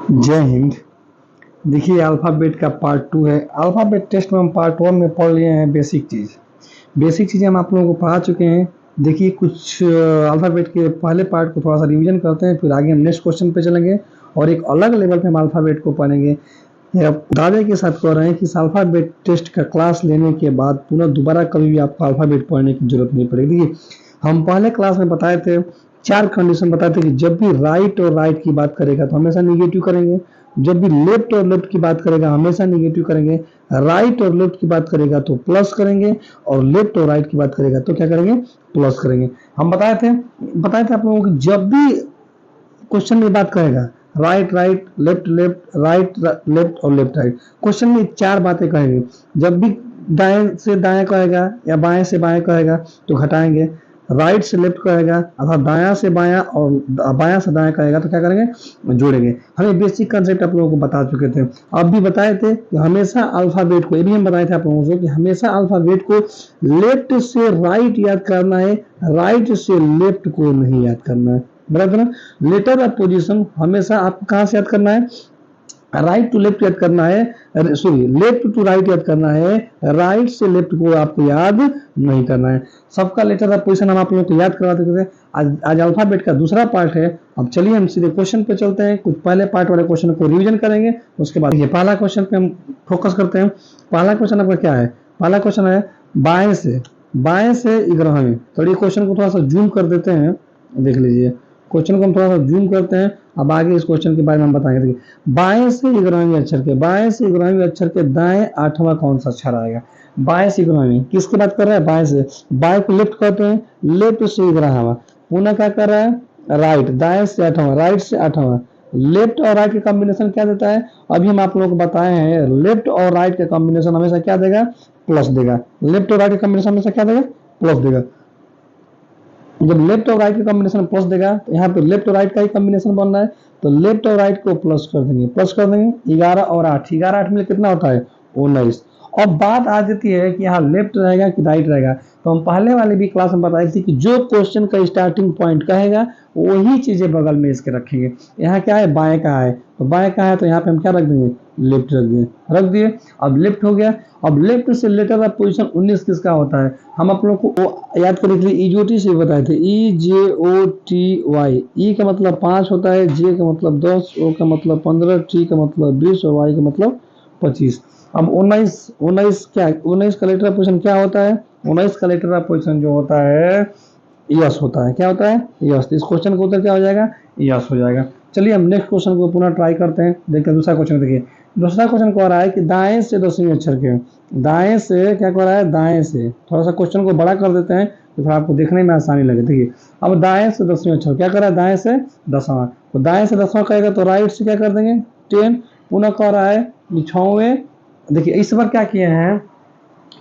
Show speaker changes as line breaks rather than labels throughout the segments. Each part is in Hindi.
जय हिंद। देखिए अल्फ़ाबेट का पार्ट 2 है। अल्फ़ाबेट टेस्ट में हम पार्ट 1 में पढ़ लिए हैं बेसिक चीज़। बेसिक चीज़ें हम आप लोगों को पढ़ा चुके हैं। देखिए कुछ अल्फ़ाबेट के पहले पार्ट को थोड़ा सा रिवीजन करते हैं, फिर आगे हम नेक्स्ट क्वेश्चन पे चलेंगे और एक अलग लेवल पे हम अल्फ़ाबेट को पढ़ेंगे। ये आप दावे के साथ कह रहे हैं कि इस अल्फ़ाबेट टेस्ट का क्लास लेने के बाद पुनः दोबारा कभी भी आपको अल्फ़ाबेट पढ़ने की ज़रूरत नहीं पड़ेगी। देखिए हम पहले क्लास में बताए थे, 4 कंडीशन बताए थे कि जब भी राइट और राइट की बात करेगा तो हमेशा नेगेटिव करेंगे, जब भी लेफ्ट और लेफ्ट की बात करेगा हमेशा नेगेटिव करेंगे, राइट और लेफ्ट की बात करेगा तो प्लस करेंगे और लेफ्ट और राइट की बात करेगा तो क्या करेंगे, प्लस करेंगे। हम बताए थे आप लोगों को जब भी क्वेश्चन में बात करेगा right right left left right left और लेफ्ट राइट, क्वेश्चन में 4 बातें कहेंगे। जब भी दाएं से दाएं कहेगा या बाएं से बाएं कहेगा तो घटाएंगे, राइट से लेफ्ट कहेगा अर्थात दायां से बायां और बायां से दायां कहेगा तो क्या करेंगे, जोड़ेंगे। हमें बेसिक कंसेप्ट आप लोगों को बता चुके थे। अब भी बताए थे कि हमेशा अल्फाबेट को, ये भी हम बताए थे आप लोगों को कि हमेशा अल्फाबेट को लेफ्ट से राइट याद करना है, राइट से लेफ्ट को नहीं याद करना है। बराबर ना। लेटर ऑफ पोजीशन हमेशा आपको कहां से याद करना है, राइट टू लेफ्ट याद करना है, सॉरी लेफ्ट टू राइट याद करना है, राइट से लेफ्ट को आपको याद नहीं करना है। सबका लेटर ऑफ पोजीशन हम आप लोगों को याद करवा देते थे। आज अल्फाबेट का दूसरा पार्ट है। अब चलिए हम सीधे क्वेश्चन पे चलते हैं। कुछ पहले पार्ट वाले क्वेश्चन को रिवीजन करेंगे, उसके बाद ये पहला क्वेश्चन पे हम फोकस करते हैं। पहला क्वेश्चन आपका क्या है, पहला क्वेश्चन है बाएं से 11वीं। तो ये क्वेश्चन को थोड़ा सा जूम कर देते हैं, देख लीजिए क्वेश्चन को हम थोड़ा सा जूम करते हैं। अब आगे इस क्वेश्चन के बारे में हम बताएंगे। देखिए बाएं से 11वीं अक्षर के, बाएं से 11वीं अक्षर के दाएं 8वां कौन सा अक्षर आएगा। बाएं से 11वीं किसकी बात कर रहा है, बाएं से, बाएं को लेफ्ट कहते हैं, लेफ्ट से 11वां। पुनः क्या कर रहा है, राइट, दाएं से 8वां, राइट से 8वां। लेफ्ट और राइट का कॉम्बिनेशन क्या देता है, अभी हम आप लोगों को बताए हैं लेफ्ट और राइट का कॉम्बिनेशन हमेशा क्या देगा, प्लस देगा। लेफ्ट और राइट का कॉम्बिनेशन हमेशा क्या देगा, प्लस देगा। जब लेफ्ट और राइट का कॉम्बिनेशन प्लस देगा तो यहाँ पे लेफ्ट और राइट का ही कॉम्बिनेशन बन रहा है, तो लेफ्ट और राइट को प्लस कर देंगे, 11 और 8, 11 8 मिले कितना होता है, 19। अब बात आ जाती है कि यहाँ लेफ्ट रहेगा कि राइट रहेगा। तो हम पहले वाली भी क्लास में बताई थी कि जो क्वेश्चन का स्टार्टिंग पॉइंट कहेगा वही चीजें बगल में इसके रखेंगे। यहाँ क्या है, बाएं का है, तो बाएं का है तो यहाँ पे हम क्या रख देंगे, लेफ्ट रख दिए। अब लेफ्ट हो गया। अब लेफ्ट से लेटर ऑफ पोजीशन 19 किसका होता है, हम आप लोग को याद करने के लिए EJOT से बताए थे, EJOTY। ई का मतलब 5 होता है, जे का मतलब 10, ओ का मतलब 15, टी का मतलब 20 और वाई का मतलब 25। अब 19 क्या, 19 का लेटर ऑफ पोजीशन क्या होता है, 19 का लेटर ऑफ पोजीशन जो होता है यस होता है। क्या होता है, यस। इस क्वेश्चन का उत्तर क्या हो जाएगा, यस हो जाएगा। चलिए हम नेक्स्ट क्वेश्चन को पुनः ट्राई करते हैं, देखते हैं दूसरा क्वेश्चन। देखिए दूसरा क्वेश्चन कह रहा है कि दाएं से 10वीं अक्षर के, दाएं से क्या कह रहा है, दाएं से, थोड़ा सा क्वेश्चन को बड़ा कर देते हैं तो फिर आपको देखने में आसानी लगे। देखिए अब दाएं से 10वीं अक्षर क्या कर रहा है, दाएं से 10वां, तो दाएं से 10वां कहेगा तो राइट से क्या कर देंगे, 10। पुनः कह रहा है 6वें। देखिए इस बार क्या किए हैं,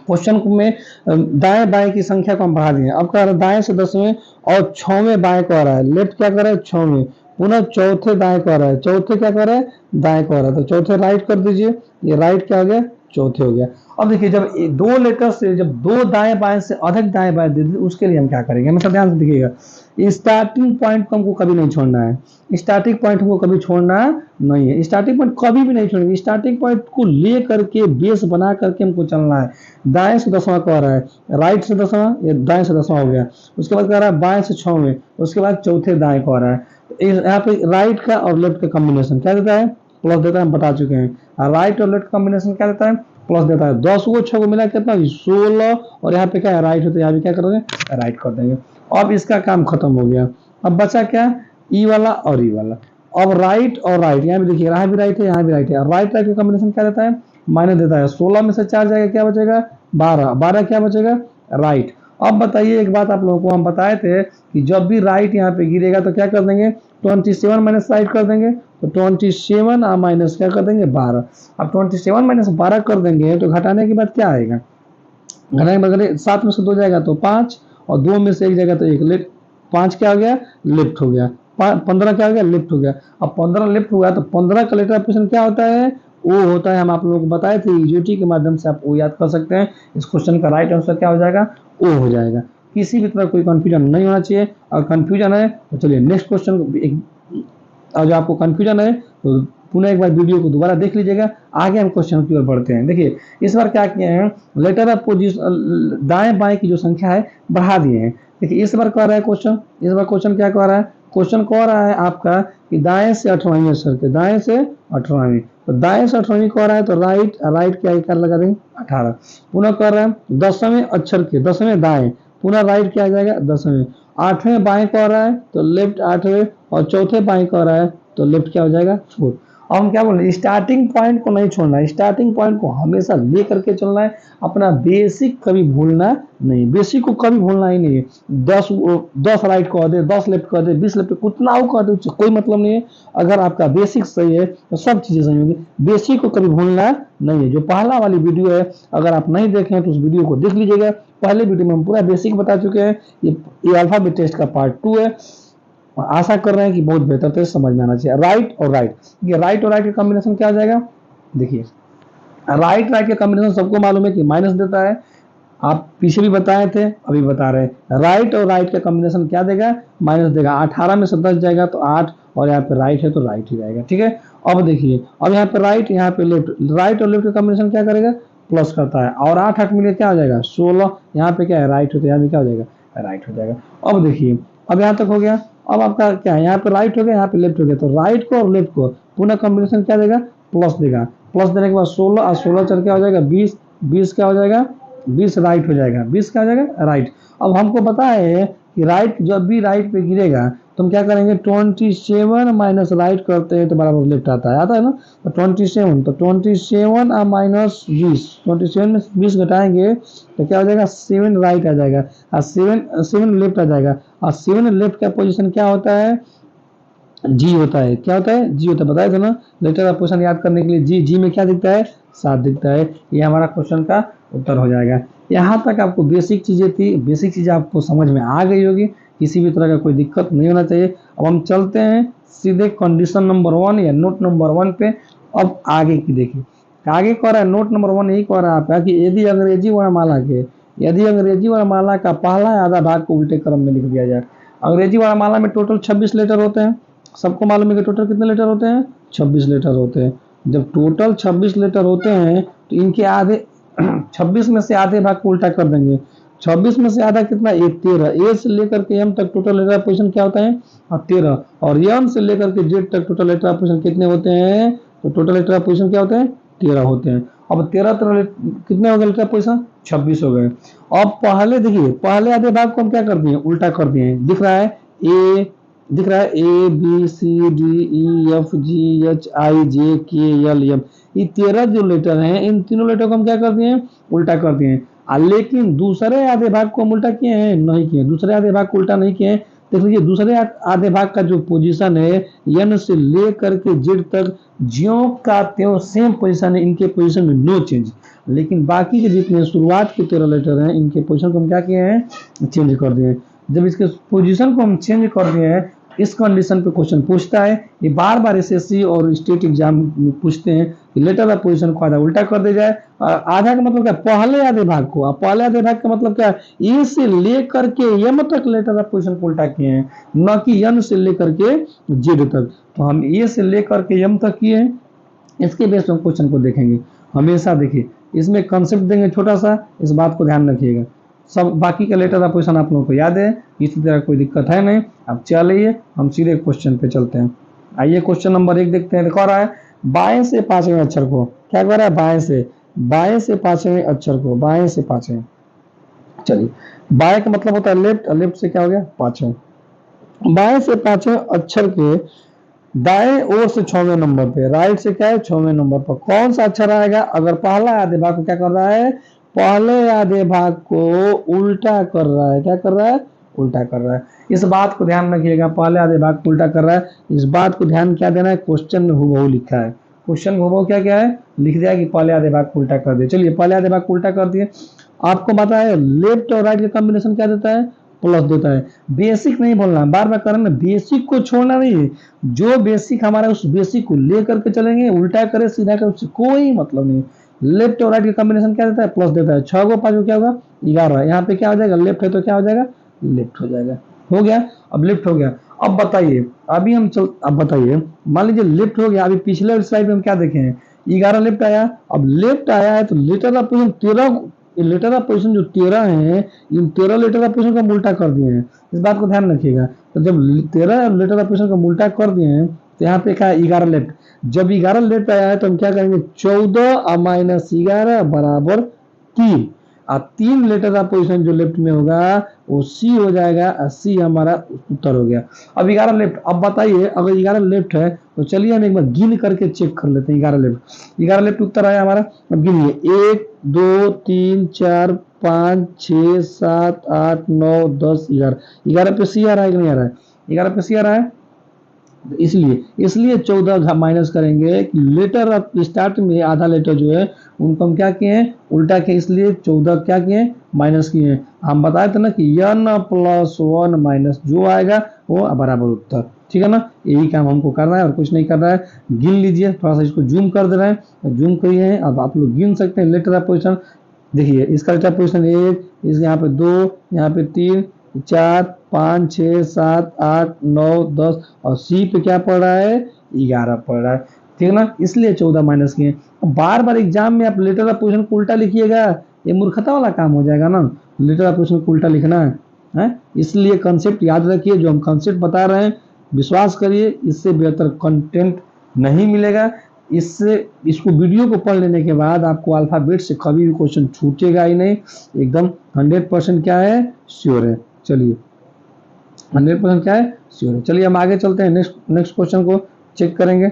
क्वेश्चन में दाएं बाएं की संख्या को हम बढ़ा दिए। अब कह रहा है दाएं से 10वें और 6वें बाएं कह रहा है, लेफ्ट क्या कर रहा है, 6वें। पुनः चौथे दाएं कह रहा है, चौथे क्या कर रहा है, दाएं कह रहा है, तो चौथे राइट कर दीजिए। ये राइट क्या हो गया, चौथे हो गया। अब देखिए जब दो लेटर से जब दो दाएं बाएं से अधिक दाएं बाएं दे दी उसके लिए हम क्या करेंगे, हमेशा ध्यान से देखिएगा। स्टार्टिंग पॉइंट को हमको कभी नहीं छोड़ना है, स्टार्टिंग पॉइंट हमको कभी छोड़ना नहीं है, स्टार्टिंग पॉइंट कभी भी नहीं छोड़ेंगे। स्टार्टिंग पॉइंट को ले करके बेस बना करके हमको चलना है। दाएं से 10वां कह रहा है, राइट से 10वां, ये दाएं से 10वां हो गया। उसके बाद कह रहा है बाएं से 6वें, उसके बाद चौथे दाएं कह रहा है। यहाँ पे राइट का और लेफ्ट का कॉम्बिनेशन क्या देता है, प्लस देता है, हम बता चुके हैं। राइट और लेफ्ट कॉम्बिनेशन क्या देता है, प्लस देता है। 10 को 6 को मिला कितना, 16। और यहाँ पे क्या है, राइट होता है, यहाँ पे क्या करोगे, राइट कर देंगे। अब इसका काम खत्म हो गया। अब बचा क्या, ई वाला और ई वाला। अब राइट और राइट, यहाँ भी देखिए यहाँ भी राइट है, यहाँ भी राइट है। राइट राइट का कॉम्बिनेशन क्या देता है, माइनस देता है। 16 में से 4 जाएगा, क्या बचेगा, 12। 12 क्या बचेगा, राइट। अब बताइए एक बात आप लोगों को हम बताए थे कि जब भी राइट यहाँ पे गिरेगा तो क्या कर देंगे, 27 माइनस राइट कर देंगे, तो 27 माइनस क्या कर देंगे, 12। अब 27 माइनस 12 कर देंगे तो घटाने के बाद क्या आएगा, घटाने के बाद 7 में से 2 जाएगा तो 5 और 2 में से 1 जाएगा तो 1, लेफ्ट। 5 क्या हो गया, लेफ्ट हो गया। 15 क्या हो गया, लेफ्ट हो गया। अब 15 लेफ्ट हुआ तो 15 का लेटर ऑपरेशन क्या होता है, वो होता है, हम आप लोगों को बताए थे EJOT के माध्यम से आप वो याद कर सकते हैं। इस क्वेश्चन का राइट आंसर क्या हो जाएगा, ओ हो जाएगा। किसी भी तरह कोई कंफ्यूजन नहीं होना चाहिए। अगर कंफ्यूजन है तो चलिए नेक्स्ट क्वेश्चन, और जो आपको कंफ्यूजन है तो पुनः एक बार वीडियो को दोबारा देख लीजिएगा। आगे हम क्वेश्चन की ओर बढ़ते हैं। देखिए इस बार क्या किए हैं, लेटर ऑफ पोजीशन दाएं बाएं की जो संख्या है बढ़ा दिए हैं। देखिए इस बार कह रहा है क्वेश्चन, इस बार क्वेश्चन क्या कह रहा है, क्वेश्चन कह रहा है आपका कि दाएं से 18वीं अक्षर के, दाएं से 18वीं, तो दाएं से 18वीं कह रहा है तो राइट, राइट क्या कर लगा देंगे 18। पुनः कर रहा है 10वें अक्षर के, 10वें दाएं, पुनः राइट क्या आ जाएगा 10वें। 8वें बाएं कह रहा है तो लेफ्ट 8वें, और चौथे बाएं कह रहा है तो लेफ्ट क्या हो जाएगा 4। अब हम क्या बोल रहे हैं, स्टार्टिंग पॉइंट को नहीं छोड़ना है, स्टार्टिंग पॉइंट को हमेशा ले करके चलना है। अपना बेसिक कभी भूलना नहीं, बेसिक को कभी भूलना ही नहीं है। 10 राइट कह दे, 10 लेफ्ट कह दे, 20 लेफ्ट, कुछ ना कह दे, उससे कोई मतलब नहीं है। अगर आपका बेसिक सही है तो सब चीजें सही होंगी। बेसिक को कभी भूलना नहीं है। जो पहला वाली वीडियो है अगर आप नहीं देखें तो उस वीडियो को देख लीजिएगा। पहले वीडियो में हम पूरा बेसिक बता चुके हैं। ये अल्फाबेट टेस्ट का पार्ट 2 है। आशा कर रहे हैं कि बहुत बेहतर से समझ में आना चाहिए। राइट और राइट, ये राइट और राइट का कॉम्बिनेशन क्या आ जाएगा, देखिए राइट राइट का कॉम्बिनेशन सबको मालूम है कि माइनस देता है। आप पीछे भी बताए थे, अभी बता रहे हैं। राइट और राइट का कॉम्बिनेशन क्या देगा, माइनस देगा। 18 में से 10 जाएगा तो 8, और यहाँ पे राइट है तो राइट ही जाएगा। ठीक है, अब देखिए अब यहाँ पे राइट, यहाँ पे लेफ्ट, राइट और लेफ्ट का कॉम्बिनेशन क्या करेगा, प्लस करता है, और 8 8 मिले क्या हो जाएगा 16। यहाँ पे क्या है राइट, तो यहाँ पे क्या हो जाएगा राइट हो जाएगा। अब देखिए अब यहाँ तक हो गया। अब आपका क्या है, यहाँ पे राइट हो गया, यहाँ पे लेफ्ट हो गया, तो राइट को और लेफ्ट को पुनः कॉम्बिनेशन क्या देगा, प्लस देगा। प्लस देने के बाद 16 और 16 चल क्या हो जाएगा 20, 20 क्या हो जाएगा 20 राइट हो जाएगा, 20 क्या हो जाएगा राइट। अब हमको पता है कि राइट जब भी राइट पे गिरेगा तो हम क्या करेंगे, 27 माइनस राइट करते हैं तो बराबर लेफ्ट आता है ना। तो 27, तो 27 और माइनस 20, 27 में 20 घटाएंगे तो क्या हो जाएगा 7 राइट आ जाएगा, और 7 लेफ्ट आ जाएगा। और 7 लेफ्ट का पोजीशन क्या होता है, जी होता है। क्या होता है, जी होता है, बताया था ना। लेटर ऑफ पोजीशन याद करने के लिए जी, जी में क्या दिखता है 7 दिखता है। ये हमारा क्वेश्चन का उत्तर हो जाएगा। यहाँ तक आपको बेसिक चीजें थी, बेसिक चीजें आपको समझ में आ गई होगी, किसी भी तरह का कोई दिक्कत नहीं होना चाहिए। अब हम चलते हैं सीधे कंडीशन नंबर 1 या नोट नंबर 1 पे। अब आगे की देखिए, आगे कह रहा है नोट नंबर 1 यही कह रहा है आपका कि यदि अंग्रेजी वर्णमाला का पहला आधा भाग को उल्टे क्रम में लिख दिया जाए। अंग्रेजी वर्णमाला में टोटल 26 लेटर होते हैं। सबको मालूम है कि टोटल कितने लेटर होते हैं, 26 लेटर होते हैं। जब टोटल 26 लेटर होते हैं तो इनके आधे 26 में से आधे भाग को उल्टा कर देंगे। 26 में से आधा कितना, ए 13। ए से लेकर के एम तक टोटल लेटर पोजीशन क्या होता है 13, और एम से लेकर के जेड तक टोटल लेटर पोजीशन कितने होते हैं, तो टोटल लेटर पोजीशन क्या होते हैं 13 होते हैं। अब 13 कितने हो गए लेटर पोजीशन, 26 हो गए। अब पहले देखिए, पहले आधे भाग को हम क्या कर दिए, उल्टा कर दिए। दिख रहा है ए, दिख रहा है A B C D E F G H I J K L M, ये 13 जो लेटर हैं इन तीनों लेटर को हम क्या कर दिए, उल्टा कर दिए। लेकिन दूसरे आधे भाग को हम उल्टा किए हैं, नहीं किए। दूसरे आधे भाग को उल्टा नहीं किए। देख लीजिए दूसरे आधे भाग का जो पोजीशन है एन से लेकर के जेड तक ज्यों का त्यों सेम पोजीशन है, इनके पोजीशन में नो चेंज। लेकिन बाकी के जितने शुरुआत के 13 लेटर हैं इनके पोजीशन को हम क्या किए हैं, चेंज कर दिए। जब इसके पोजीशन को हम चेंज कर दिए हैं, इस कंडीशन पे क्वेश्चन पूछता है। ये बार बार एसएससी और स्टेट एग्जाम में पूछते हैं कि लेटर ऑफ पोजीशन को आधा उल्टा कर दिया जाए। आधा का मतलब क्या, पहले आधे भाग को। पहले आधे भाग का मतलब क्या, ए से लेकर के एम तक लेटर ऑफ पोजीशन को उल्टा किए हैं, न कि एन से लेकर के जेड तक। तो हम ए से लेकर के एम तक किए हैं। इसके बेस पर क्वेश्चन को देखेंगे। हमेशा देखिए इसमें कंसेप्ट देंगे छोटा सा, इस बात को ध्यान रखिएगा। सब बाकी का लेटर ऑफ पोजीशन आप लोगों को याद है, इसी तरह कोई दिक्कत है नहीं। अब चलिए हम सीधे क्वेश्चन पे चलते हैं। आइए क्वेश्चन नंबर 1 देखते हैं। कह रहा है बाएं से 5वें अक्षर को, क्या कह रहा है, बाएं से 5वें अक्षर को, बाएं से 5वें। चलिए बाएं का मतलब होता है लेफ्ट, लेफ्ट से क्या हो गया 5वें। बाएं से 5वें अक्षर के दाएं ओर से 6वें नंबर पे, राइट से क्या है 6वें नंबर पर कौन सा अक्षर आएगा। अगर पहला आधे भाग को क्या कर रहा है, पहले आधे भाग को उल्टा कर रहा है, क्या कर रहा है, उल्टा कर रहा है। इस बात को ध्यान रखिएगा, पहले आधे भाग को उल्टा कर रहा है। इस बात को ध्यान क्या देना है, क्वेश्चन में हुबहू लिखा है। क्वेश्चन में हुबहू क्या क्या है, लिख दिया कि पहले आधे भाग को उल्टा कर दिए। चलिए पहले आधे भाग को उल्टा कर दिए। आपको पता है लेफ्ट और राइट का कॉम्बिनेशन क्या देता है, प्लस देता है। बेसिक नहीं बोलना, बार बार करें ना, बेसिक को छोड़ना नहीं है। जो बेसिक हमारा उस बेसिक को लेकर के चलेंगे, उल्टा करे सीधा करे उससे कोई मतलब नहीं। लेफ्ट और राइट का कॉम्बिनेशन क्या देता है, प्लस देता है। 6 को 5 को क्या होगा 11। यहाँ पे क्या हो जाएगा, लेफ्ट है तो क्या हो जाएगा, लेफ्ट हो जाएगा। हो गया, अब लेफ्ट हो गया। अब बताइए, अब बताइए, मान लीजिए लेफ्ट हो गया। अभी पिछले स्लाइड में हम क्या देखे हैं, 11 लेफ्ट आया। अब लेफ्ट आया है तो letter of position 13, letter of position जो 13 है, इन 13 लेटर ऑफ पोजीशन का उल्टा कर दिए हैं। इस बात को ध्यान रखिएगा। तो जब 13 लेटर ऑफ पोजीशन का उल्टा कर दिए हैं तो यहाँ पे क्या है, 11 लेफ्ट। जब 11 लेफ्ट आया है तो हम क्या करेंगे, 14 माइनस 11 बराबर 3। और 3 लेटर ऑफ पोजीशन जो लेफ्ट में होगा वो सी हो जाएगा, और सी हमारा उत्तर हो गया। अब 11 लेफ्ट। अब बताइए अगर 11 लेफ्ट है तो चलिए हम एक बार गिन करके चेक कर लेते हैं। 11 लेफ्ट, 11 लेफ्ट उत्तर आया हमारा। अब गिनिए, 1 2 3 4 5 6 7 8 9 10 11। 11 पे सी आ रहा है कि नहीं आ रहा है, 11 पे सी आ रहा है। इसलिए 14 माइनस करेंगे कि लेटर ऑफ स्टार्ट में आधा लेटर जो है उनको हम क्या किए हैं, उल्टा किए, इसलिए 14 क्या किए, माइनस किए हैं। हम बताए थे ना कि n + 1 माइनस जो आएगा वो बराबर उत्तर। ठीक है ना, यही काम हमको करना है और कुछ नहीं करना है। गिन लीजिए, थोड़ा सा इसको जूम कर दे रहे हैं, जूम करिए हैं। अब आप लोग गिन सकते हैं लेटर ऑफ पोजीशन। देखिए इसका लेटर ऑफ पोजीशन 1, इस यहाँ पे 2, यहाँ पे 3 4 5 6 7 8 9 10 और सी पे क्या पड़ रहा है, 11 पड़ रहा है। ठीक है ना, इसलिए 14 माइनस किए। बार बार एग्जाम में आप लेटर ऑफ पोजीशन को उल्टा लिखिएगा, ये मूर्खता वाला काम हो जाएगा ना, लेटर ऑफ पोजीशन को उल्टा लिखना है। इसलिए कंसेप्ट याद रखिए, जो हम कंसेप्ट बता रहे हैं विश्वास करिए, इससे बेहतर कंटेंट नहीं मिलेगा। इससे इसको वीडियो को पढ़ लेने के बाद आपको अल्फाबेट से कभी भी क्वेश्चन छूटेगा ही नहीं, एकदम 100% क्या है, श्योर है। चलिए 100% क्या है, श्योर है। चलिए हम आगे चलते हैं, नेक्स्ट क्वेश्चन को चेक करेंगे।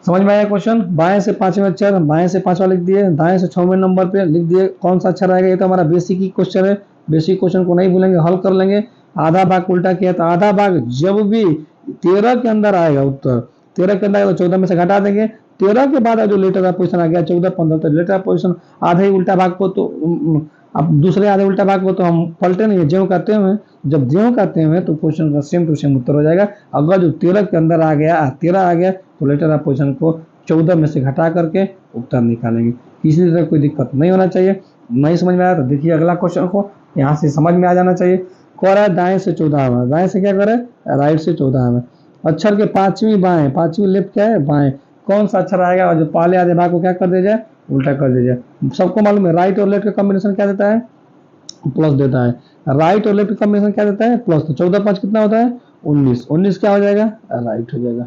समझ में आया क्वेश्चन, बाएं से 5वें अक्षर, बाएं से 5वां लिख दिए, दाएं से 6वें नंबर पे लिख दिए, कौन सा अक्षर आएगा। ये तो हमारा बेसिक ही क्वेश्चन है, बेसिक क्वेश्चन को नहीं भूलेंगे, हल कर लेंगे। आधा भाग उल्टा किया तो आधा भाग जब भी 13 के अंदर आएगा उत्तर, 13 के अंदर आएगा तो 14 में से घटा देंगे। 13 के बाद जो लेटर ऑफ पोजीशन आ गया 14 15, तो लेटर ऑफ पोजीशन आधे ही उल्टा भाग को तो अब दूसरे आधे उल्टा भाग को तो हम पलटे नहीं, ज्यों करते हुए, जब ज्यों करते हुए तो क्वेश्चन का सेम टू सेम उत्तर हो जाएगा। अगर जो 13 के अंदर आ गया, 13 आ गया तो लेटर ऑफ पोजीशन को 14 में से घटा करके उत्तर निकालेंगे। किसी तरह कोई दिक्कत नहीं होना चाहिए। नहीं समझ में आया तो देखिए अगला क्वेश्चन को, यहाँ से समझ में आ जाना चाहिए। कह रहा है दाएं से 14वां, दाएं से क्या करे, राइट से 14वां। अक्षर के 5वीं बाएं, 5वीं लेफ्ट क्या है, बाएं। कौन सा अक्षर आएगा और जो पहले आधे भाग को क्या कर दिया जाए, उल्टा कर दिया जाए। सबको मालूम है राइट और लेफ्ट का कॉम्बिनेशन क्या देता है, प्लस देता है। राइट और लेफ्ट का कॉम्बिनेशन क्या देता है, प्लस। तो 14 5 कितना होता है, 19। 19 क्या हो जाएगा, राइट हो जाएगा।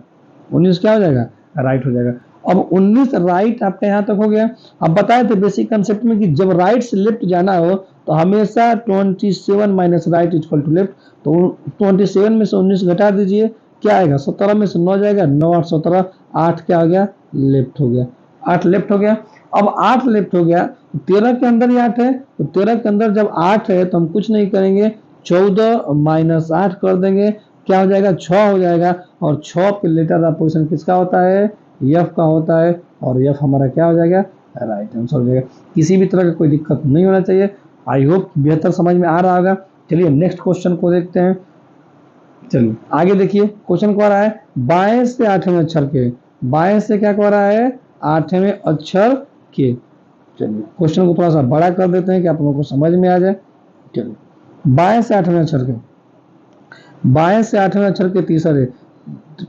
19 क्या हो जाएगा, राइट हो जाएगा। अब 19 राइट आपका यहाँ तक हो गया। अब बताए थे बेसिक कंसेप्ट में कि जब राइट से लेफ्ट जाना हो तो हमेशा 27 minus right equal to left. तो 27 में से 19 घटा दीजिए, क्या आएगा, 17 में से 9 जाएगा, 9 8 17, 8 क्या हो गया, लेफ्ट हो गया, 8 लेफ्ट हो गया। अब 8 लेफ्ट हो गया, 13 के अंदर ही 8 है, तो 13 के अंदर जब 8 है तो हम कुछ नहीं करेंगे, 14 माइनस 8 कर देंगे, क्या हो जाएगा, 6 हो जाएगा। और 6 पे लेटर ऑफ पोजीशन किसका होता है, एफ का होता है, और एफ हमारा क्या हो जाएगा, राइट आंसर हो जाएगा। किसी भी तरह का कोई दिक्कत नहीं होना चाहिए। आई होप बेहतर समझ में आ रहा होगा। चलिए नेक्स्ट क्वेश्चन को देखते हैं। चलिए आगे देखिए, क्वेश्चन कह रहा है बाएं से 8वें अक्षर के, बाएं से क्या कह रहा है, 8वें अक्षर के। चलिए क्वेश्चन को थोड़ा सा बड़ा कर देते हैं कि आप लोगों को समझ में आ जाए। चलिए बाएं से 8वें अक्षर के, बाएं से 8वें अक्षर के तीसरे,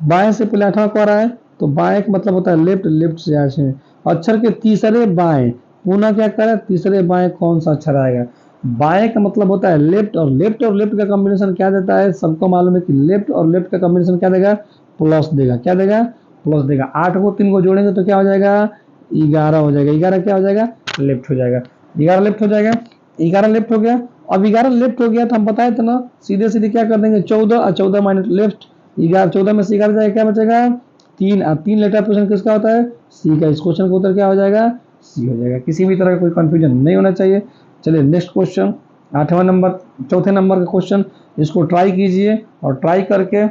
बाएं से पहले 8वां कह रहा है तो बाएं का मतलब होता है लेफ्ट, लेफ्ट से 8वें अक्षर के तीसरे बाएं, पुनः क्या कर रहा है, तीसरे बाएं कौन सा अक्षर आएगा। बाएं का मतलब होता है लेफ्ट, और लेफ्ट और लेफ्ट का कॉम्बिनेशन क्या देता है, सबको मालूम है कि लेफ्ट और लेफ्ट का कॉम्बिनेशन क्या देगा, प्लस देगा। क्या देगा, प्लस देगा। 8 को 3 को जोड़ेंगे तो क्या हो जाएगा, 11 हो जाएगा। 11 क्या हो जाएगा, लेफ्ट हो जाएगा। 11 लेफ्ट हो जाएगा, 11 लेफ्ट हो गया। अब 11 लेफ्ट हो गया तो हम बताए थे ना, सीधे सीधे क्या कर देंगे, 14 और 14 माइनस लेफ्ट, 11 14 में से 11 जाएगा, क्या बचेगा, 3। और 3 लेटर पोजीशन किसका होता है, सी का। इस क्वेश्चन का उत्तर क्या हो जाएगा, सी हो जाएगा। किसी भी तरह का कोई कंफ्यूजन नहीं होना चाहिए। चलिए नेक्स्ट क्वेश्चन, 8वां नंबर, चौथे नंबर का क्वेश्चन, इसको ट्राई कीजिए और ट्राई करके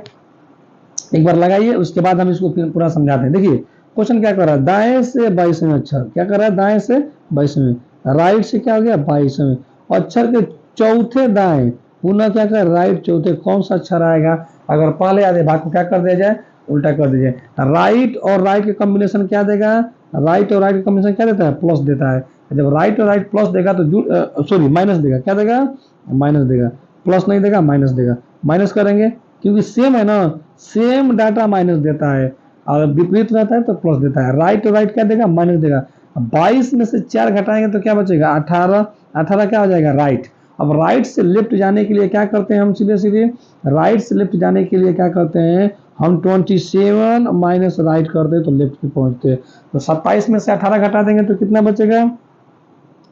एक बार लगाइए, उसके बाद हम इसको पूरा समझाते हैं। देखिए क्वेश्चन क्या कर रहा है, दाएं से 22वें अक्षर, क्या कर रहा है, दाएं से 22वें, राइट से क्या हो गया, 22वें अक्षर के चौथे दाएं, पुनः क्या कर, राइट चौथे, कौन सा अक्षर आएगा। अगर पहले आधे भाग को क्या कर दिया जाए, उल्टा कर दीजिए। राइट और राइट के कॉम्बिनेशन क्या देगा, राइट और राइट का कॉम्बिनेशन क्या देता है, प्लस देता है। जब राइट और राइट प्लस देगा तो सॉरी माइनस देगा, क्या देगा, माइनस देगा। प्लस नहीं देगा, माइनस देगा। माइनस करेंगे क्योंकि सेम है ना, सेम डाटा माइनस देता है, और विपरीत रहता है तो प्लस देता है। राइट राइट क्या देगा, माइनस देगा। 22 में से 4 घटाएंगे तो क्या बचेगा, 18। 18 क्या हो जाएगा, राइट। अब राइट से लेफ्ट जाने के लिए क्या करते हैं हम, सीधे सीधे राइट से लेफ्ट जाने के लिए क्या करते हैं हम, 27 माइनस राइट करते हैं तो लेफ्ट पे पहुंचते हैं। तो 27 में से 18 घटा देंगे तो कितना बचेगा,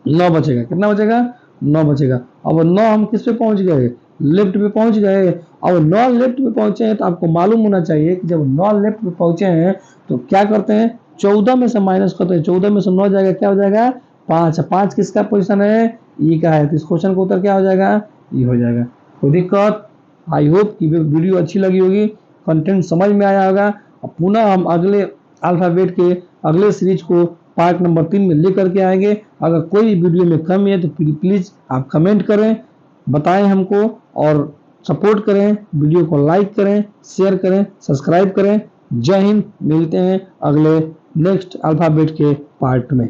9 बचेगा। कितना बचेगा, 9 बचेगा। अब 9 हम किस पे पहुंच गए, लेफ्ट पे पहुंच गए। अब 9 लेफ्ट पे पहुंचे हैं तो आपको मालूम होना चाहिए कि जब 9 लेफ्ट पे पहुंचे हैं तो क्या करते हैं, 14 में से माइनस करते हैं। 14 में से 9 जाएगा, क्या हो जाएगा, 5। 5 किसका पोजीशन है, ई का है, तो इस क्वेश्चन का उत्तर क्या हो जाएगा, ई हो जाएगा। कोई दिक्कत, आई होप कि वीडियो अच्छी लगी होगी, कंटेंट समझ में आया होगा। पुनः हम अगले अल्फाबेट के अगले सीरीज को पार्ट नंबर 3 में लेकर के आएंगे। अगर कोई वीडियो में कमी है तो प्लीज आप कमेंट करें, बताएं हमको, और सपोर्ट करें, वीडियो को लाइक करें, शेयर करें, सब्सक्राइब करें। जय हिंद, मिलते हैं अगले नेक्स्ट अल्फाबेट के पार्ट में।